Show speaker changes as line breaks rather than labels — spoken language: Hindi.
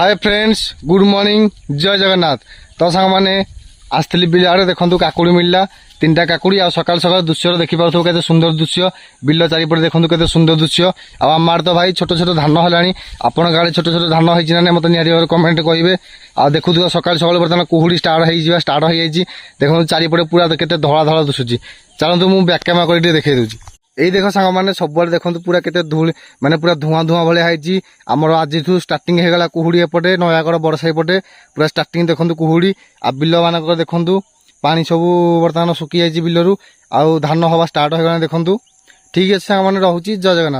हाय फ्रेंड्स गुड मॉर्निंग जय जगन्नाथ। तो सांग मैंने आसली बिल आड़े देखु काकुड़ी मिलला तीनटा काकुड़ी आ सकाल सकाल दृश्य देखी पार्थ के सुंदर दृश्य बिल चारिपटे देखो के सुंदर दृश्य आम तो भाई छोट छोट धान है आपण गाड़े छोट छोट धान होना ना मत निहारी कमेंट करेंगे आ देखु सकाल सकाल बर्तमान कुहुड़ी स्टार्ट हो जाए देखो चारिपटे पूरा केते धला धला दुसुची। चलतु मुझे बैक कैमेरा कर देखे दूसरी यही देख सांग मैंने सब देखो पूरा केते धूल माने पूरा धुआं धुआं भाई है आमर आज स्टार्टिंग होगा कुहुड़ी एपटे नयागढ़ बड़साई पटे पूरा स्टार्टिंग देखो कुहुड़ी आ बिल मानक देखु पानी सब बर्तमान सुखी जाइए बिलरू आउ धान हवा स्टार्ट हो देखु ठीक अच्छे सांग मैंने रोचे जय जगन्नाथ।